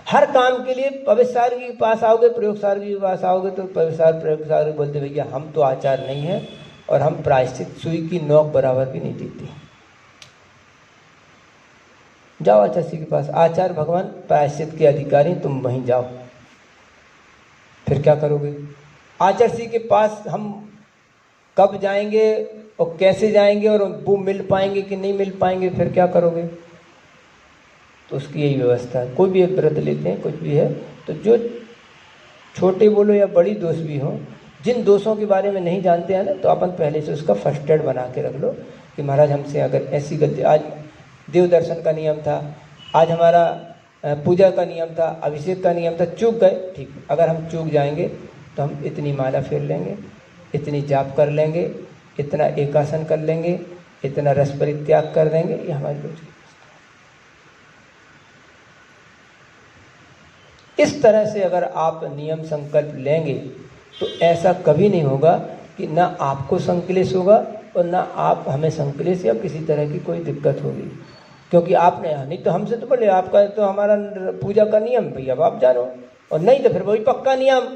हर काम के लिए पवित्र के पास आओगे, प्रयोगशाला के पास आओगे तो प्रयोगशाला बोलते भैया हम तो आचार नहीं है और हम प्रायश्चित सुई की नोक बराबर भी नहीं देती। जाओ आचार्य के पास, आचार्य भगवान प्रायश्चित के अधिकारी, तुम वहीं जाओ। फिर क्या करोगे? आचार्य के पास हम कब जाएंगे और कैसे जाएंगे और वो मिल पाएंगे कि नहीं मिल पाएंगे, फिर क्या करोगे? तो उसकी यही व्यवस्था है। कोई भी एक व्रत लेते हैं, कुछ भी है, तो जो छोटे बोलो या बड़ी दोष भी हो, जिन दोषों के बारे में नहीं जानते हैं ना, तो अपन पहले से उसका फर्स्ट एड बना के रख लो कि महाराज हमसे अगर ऐसी गलती, आज देव दर्शन का नियम था, आज हमारा पूजा का नियम था, अभिषेक का नियम था, चूक गए, ठीक, अगर हम चूक जाएंगे तो हम इतनी माला फेर लेंगे, इतनी जाप कर लेंगे, इतना एकासन कर लेंगे, इतना रस परित्याग कर देंगे। ये हमारी रोज की। इस तरह से अगर आप नियम संकल्प लेंगे तो ऐसा कभी नहीं होगा कि ना आपको संकलेश होगा और ना आप हमें संकलेश या किसी तरह की कोई दिक्कत होगी, क्योंकि आपने, नहीं तो हमसे तो बोले आपका तो हमारा पूजा का नियम भैया, अब आप जानो, और नहीं तो फिर वही पक्का नियम।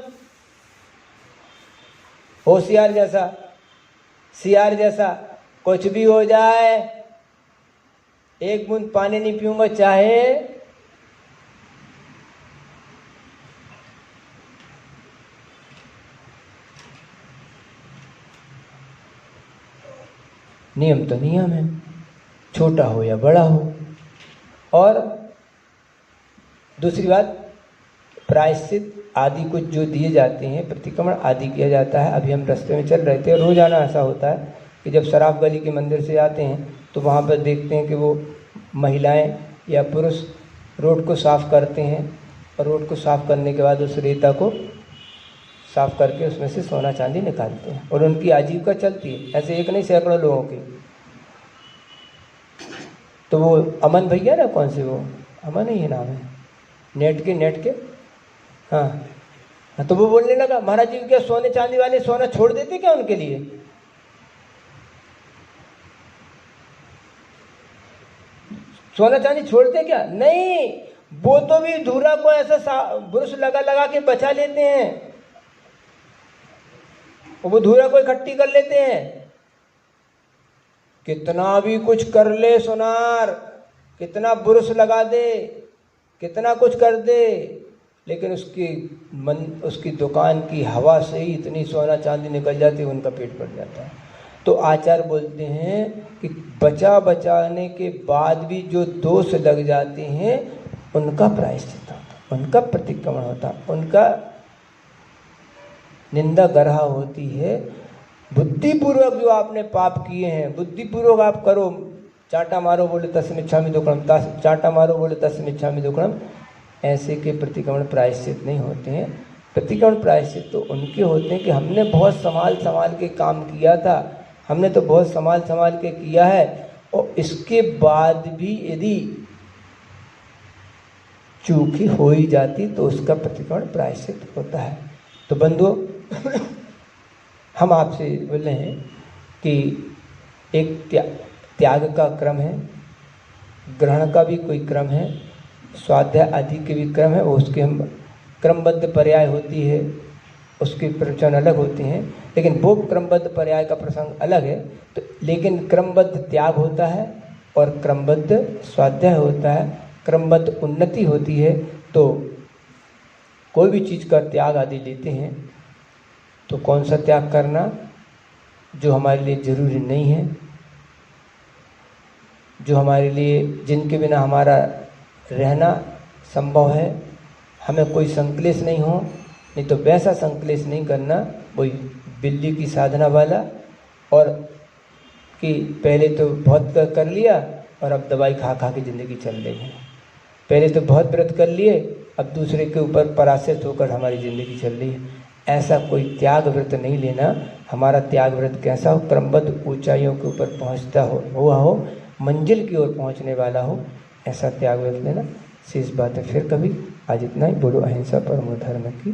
होशियार जैसा, सियार जैसा, कुछ भी हो जाए, एक बूंद पानी नहीं पीऊंगा चाहे नियम तो नियम है, छोटा हो या बड़ा हो। और दूसरी बात, प्रायश्चित आदि कुछ जो दिए जाते हैं, प्रतिक्रमण आदि किया जाता है। अभी हम रास्ते में चल रहे थे, रोजाना ऐसा होता है कि जब शराब गली के मंदिर से आते हैं तो वहाँ पर देखते हैं कि वो महिलाएं या पुरुष रोड को साफ़ करते हैं, और रोड को साफ़ करने के बाद उस रेता को साफ़ करके उसमें से सोना चांदी निकालते हैं, और उनकी आजीविका चलती है। ऐसे एक नहीं, सैकड़ों लोगों की। तो वो अमन भैया ना, कौन से वो अमन नहीं है नाम है, नेट के हाँ, तो वो बोलने लगा महाराज जी क्या सोने चांदी वाले सोना छोड़ देते क्या उनके लिए? सोना चांदी छोड़ते क्या? नहीं, वो तो भी धूरा को ऐसा ब्रुश लगा के बचा लेते हैं, वो धूरा को इकट्ठी कर लेते हैं। कितना भी कुछ कर ले सोनार, कितना ब्रुश लगा दे, कितना कुछ कर दे, लेकिन उसकी दुकान की हवा से ही इतनी सोना चांदी निकल जाती है, उनका पेट भर जाता है। तो आचार्य बोलते हैं कि बचाने के बाद भी जो दोष लग जाते हैं उनका प्रायश्चित होता, उनका प्रतिक्रमण होता, उनका निंदा गरहा होती है। बुद्धिपूर्वक जो आपने पाप किए हैं, बुद्धिपूर्वक आप करो, चाटा मारो बोले तस्मिच्छामि दुक्कडम, चाटा मारो बोले तस्मिच्छामि दुक्कडम, ऐसे के प्रतिक्रमण प्रायश्चित नहीं होते हैं। प्रतिक्रमण प्रायश्चित तो उनके होते हैं कि हमने बहुत संभाल के काम किया था, हमने तो बहुत संभाल के किया है, और इसके बाद भी यदि चूक हो ही जाती तो उसका प्रतिक्रमण प्रायश्चित होता है। तो बंधुओं, हम आपसे बोल रहे हैं कि एक त्याग का क्रम है, ग्रहण का भी कोई क्रम है, स्वाध्याय आदि के भी क्रम है, उसके हम क्रमबद्ध पर्याय होती है, उसके प्रवचन अलग होते हैं, लेकिन वो क्रमबद्ध पर्याय का प्रसंग अलग है। तो लेकिन क्रमबद्ध त्याग होता है और क्रमबद्ध स्वाध्याय होता है, क्रमबद्ध उन्नति होती है। तो कोई भी चीज़ का त्याग आदि लेते हैं तो कौन सा त्याग करना? जो हमारे लिए जरूरी नहीं है, जो हमारे लिए, जिनके बिना हमारा रहना संभव है, हमें कोई संकलेश नहीं हो, नहीं तो वैसा संकलेश नहीं करना, वही बिल्ली की साधना वाला, और कि पहले तो बहुत कर लिया और अब दवाई खा के ज़िंदगी चल रही है, पहले तो बहुत व्रत कर लिए, अब दूसरे के ऊपर पराश्रित होकर हमारी ज़िंदगी चल रही है। ऐसा कोई त्याग व्रत नहीं लेना। हमारा त्याग व्रत कैसा हो? क्रमबद्ध ऊंचाइयों के ऊपर पहुंचता हो, मंजिल की ओर पहुंचने वाला हो, ऐसा त्याग व्रत लेना। शेष बात है फिर कभी। आज इतना ही। बोलो अहिंसा परमो धर्म की।